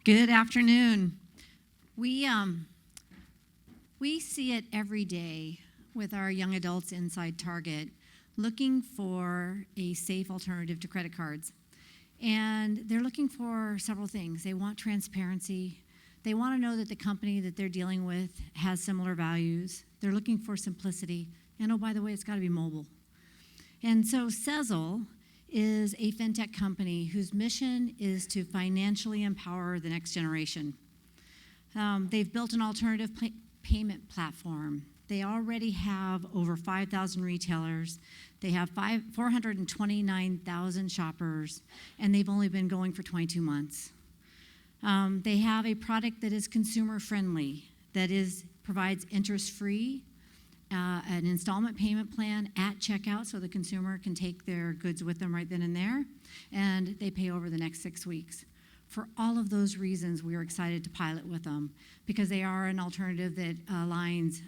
Good afternoon. We see it every day with our young adults inside Target looking for a safe alternative to credit cards. And they're looking for several things. They want transparency. They want to know that the company that they're dealing with has similar values. They're looking for simplicity. And oh, by the way, it's got to be mobile. And so Sezzle is a fintech company whose mission is to financially empower the next generation. They've built an alternative payment platform. They already have over 5,000 retailers. They have 429,000 shoppers, and they've only been going for 22 months. They have a product that is consumer friendly, that provides interest-free, an installment payment plan at checkout so the consumer can take their goods with them right then and there, and they pay over the next 6 weeks. For all of those reasons, we are excited to pilot with them because they are an alternative that aligns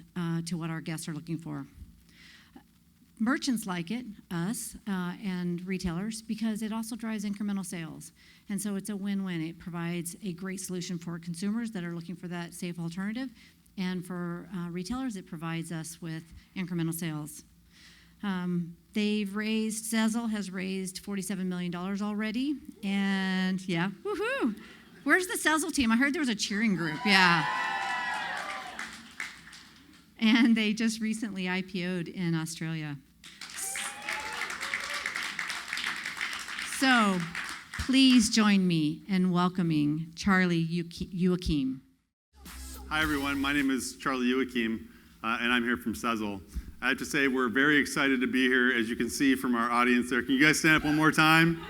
to what our guests are looking for. Merchants like it, us, and retailers, because it also drives incremental sales. And so it's a win-win. It provides a great solution for consumers that are looking for that safe alternative. And for retailers, it provides us with incremental sales. Sezzle has raised $47 million already. And yeah, woohoo! Where's the Sezzle team? I heard there was a cheering group, yeah. And they just recently IPO'd in Australia. So please join me in welcoming Charlie Youakim. Hi, everyone. My name is Charlie Youakim, and I'm here from Sezzle. I have to say we're very excited to be here, as you can see from our audience there. Can you guys stand up one more time?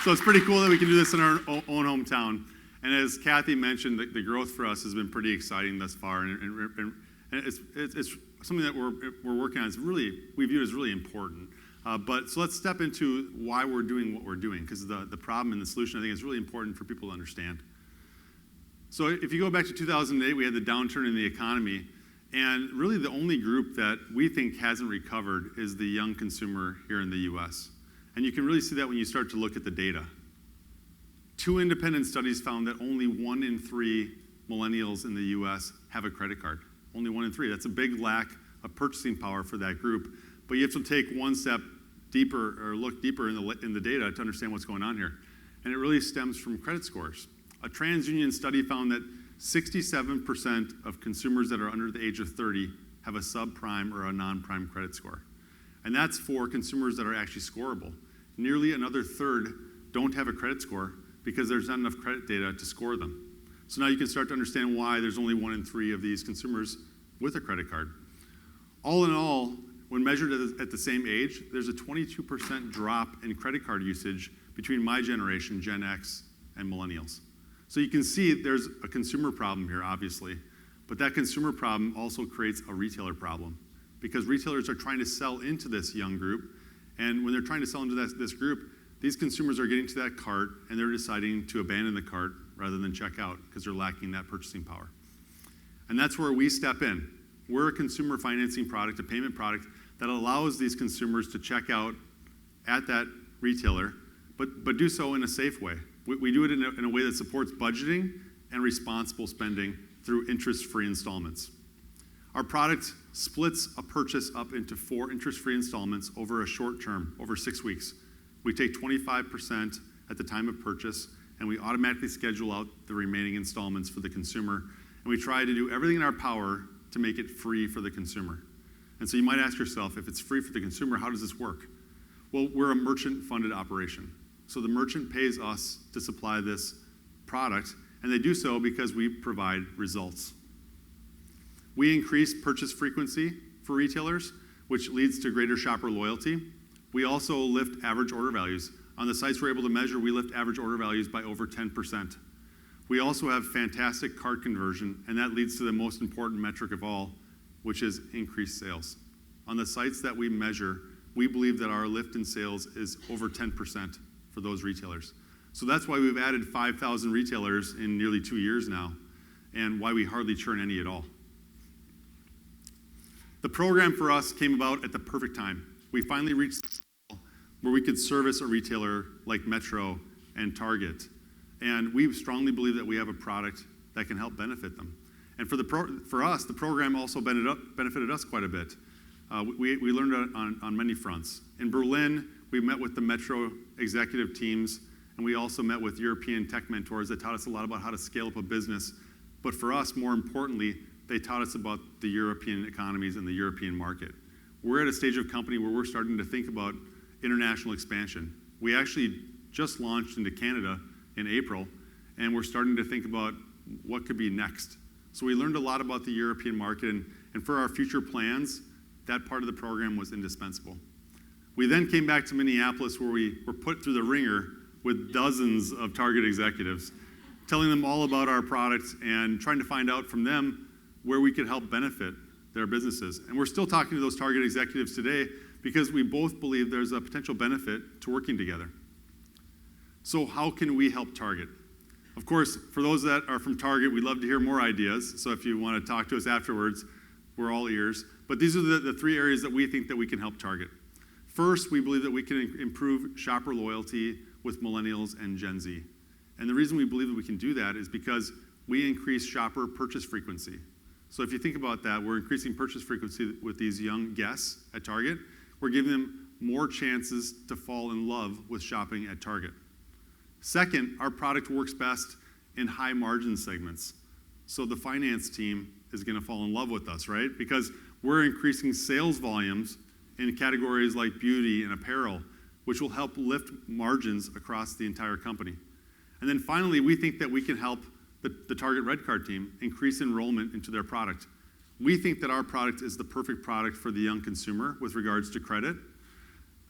So it's pretty cool that we can do this in our own hometown. And as Kathy mentioned, the growth for us has been pretty exciting thus far, and it's something that we're working on. We view it as really important. So let's step into why we're doing what we're doing, because the problem and the solution, I think, is really important for people to understand. So if you go back to 2008, we had the downturn in the economy, and really the only group that we think hasn't recovered is the young consumer here in the U.S. And you can really see that when you start to look at the data. 2 independent studies found that only 1 in 3 millennials in the U.S. have a credit card. Only 1 in 3. That's a big lack of purchasing power for that group. But you have to take one step deeper or look deeper in the data to understand what's going on here. And it really stems from credit scores. A TransUnion study found that 67% of consumers that are under the age of 30 have a subprime or a non-prime credit score. And that's for consumers that are actually scorable. Nearly another third don't have a credit score because there's not enough credit data to score them. So now you can start to understand why there's only 1 in 3 of these consumers with a credit card. All in all, when measured at the same age, there's a 22% drop in credit card usage between my generation, Gen X, and millennials. So you can see there's a consumer problem here, obviously, but that consumer problem also creates a retailer problem because retailers are trying to sell into this young group, and when they're trying to sell into this group, these consumers are getting to that cart and they're deciding to abandon the cart rather than check out because they're lacking that purchasing power. And that's where we step in. We're a consumer financing product, a payment product that allows these consumers to check out at that retailer, but do so in a safe way. We do it in a way that supports budgeting and responsible spending through interest-free installments. Our product splits a purchase up into 4 interest-free installments over a short term, over 6 weeks. We take 25% at the time of purchase, and we automatically schedule out the remaining installments for the consumer, and we try to do everything in our power to make it free for the consumer. And so you might ask yourself, if it's free for the consumer, how does this work? Well, we're a merchant-funded operation. So the merchant pays us to supply this product, and they do so because we provide results. We increase purchase frequency for retailers, which leads to greater shopper loyalty. We also lift average order values. On the sites we're able to measure, we lift average order values by over 10%. We also have fantastic cart conversion, and that leads to the most important metric of all, which is increased sales. On the sites that we measure, we believe that our lift in sales is over 10% for those retailers. So that's why we've added 5,000 retailers in nearly 2 years now, and why we hardly churn any at all. The program for us came about at the perfect time. We finally reached where we could service a retailer like Metro and Target. And we strongly believe that we have a product that can help benefit them. And for us, the program also benefited us quite a bit. We learned on many fronts. In Berlin, we met with the Metro executive teams, and we also met with European tech mentors that taught us a lot about how to scale up a business. But for us, more importantly, they taught us about the European economies and the European market. We're at a stage of company where we're starting to think about international expansion. We actually just launched into Canada in April, and we're starting to think about what could be next. So we learned a lot about the European market, and for our future plans, that part of the program was indispensable. We then came back to Minneapolis, where we were put through the ringer with dozens of Target executives, telling them all about our product and trying to find out from them where we could help benefit their businesses. And we're still talking to those Target executives today because we both believe there's a potential benefit to working together. So how can we help Target? Of course, for those that are from Target, we'd love to hear more ideas. So if you want to talk to us afterwards, we're all ears. But these are the three areas that we think that we can help Target. First, we believe that we can improve shopper loyalty with millennials and Gen Z. And the reason we believe that we can do that is because we increase shopper purchase frequency. So if you think about that, we're increasing purchase frequency with these young guests at Target. We're giving them more chances to fall in love with shopping at Target. Second, our product works best in high margin segments. So the finance team is going to fall in love with us, right? Because we're increasing sales volumes in categories like beauty and apparel, which will help lift margins across the entire company. And then finally, we think that we can help the Target Red Card team increase enrollment into their product. We think that our product is the perfect product for the young consumer with regards to credit.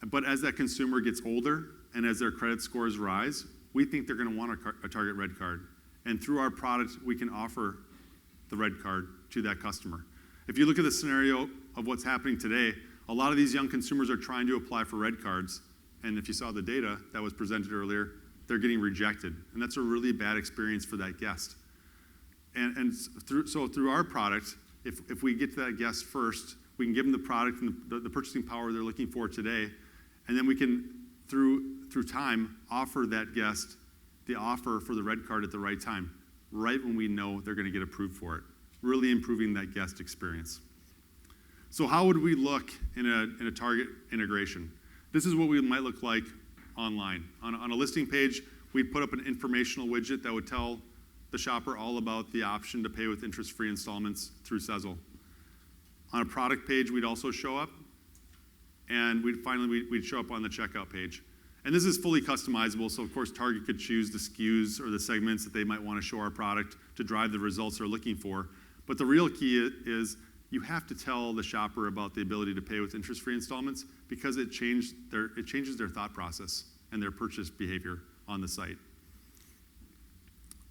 But as that consumer gets older and as their credit scores rise, we think they're going to want a Target Red Card. And through our product, we can offer the Red Card to that customer. If you look at the scenario of what's happening today, a lot of these young consumers are trying to apply for Red Cards. And if you saw the data that was presented earlier, they're getting rejected. And that's a really bad experience for that guest. So through our product, if we get to that guest first, we can give them the product and the purchasing power they're looking for today. And then we can, through time, offer that guest the offer for the Red Card at the right time, right when we know they're going to get approved for it, really improving that guest experience. So how would we look in a Target integration? This is what we might look like online. On a listing page, we'd put up an informational widget that would tell the shopper all about the option to pay with interest-free installments through Sezzle. On a product page, we'd also show up, and we'd show up on the checkout page. And this is fully customizable, so of course Target could choose the SKUs or the segments that they might want to show our product to drive the results they're looking for. But the real key is you have to tell the shopper about the ability to pay with interest-free installments because it changes their thought process and their purchase behavior on the site.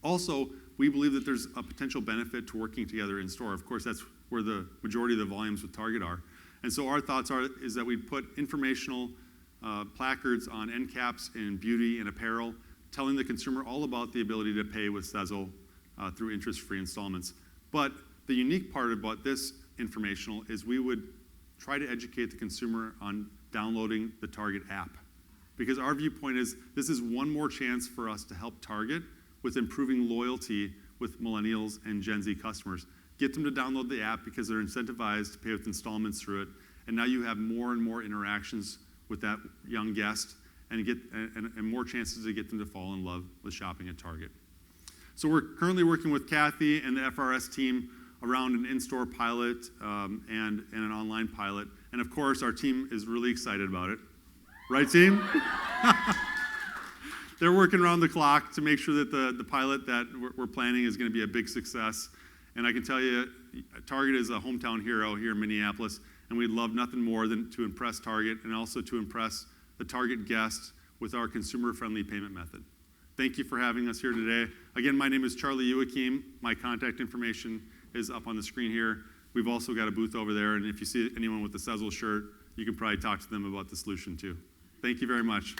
Also, we believe that there's a potential benefit to working together in store. Of course, that's where the majority of the volumes with Target are. And so our thoughts is that we'd put informational placards on end caps in beauty and apparel, telling the consumer all about the ability to pay with Sezzle through interest-free installments. But the unique part about this informational is we would try to educate the consumer on downloading the Target app. Because our viewpoint is this is one more chance for us to help Target with improving loyalty with millennials and Gen Z customers. Get them to download the app because they're incentivized to pay with installments through it. And now you have more and more interactions with that young guest and more chances to get them to fall in love with shopping at Target. So we're currently working with Kathy and the FRS team around an in-store pilot and an online pilot. And of course, our team is really excited about it. Right, team? They're working around the clock to make sure that the pilot that we're planning is going to be a big success. And I can tell you, Target is a hometown hero here in Minneapolis, and we'd love nothing more than to impress Target and also to impress the Target guests with our consumer-friendly payment method. Thank you for having us here today. Again, my name is Charlie Uakim. My contact information is up on the screen here. We've also got a booth over there, and if you see anyone with a Sezzle shirt, you can probably talk to them about the solution too. Thank you very much.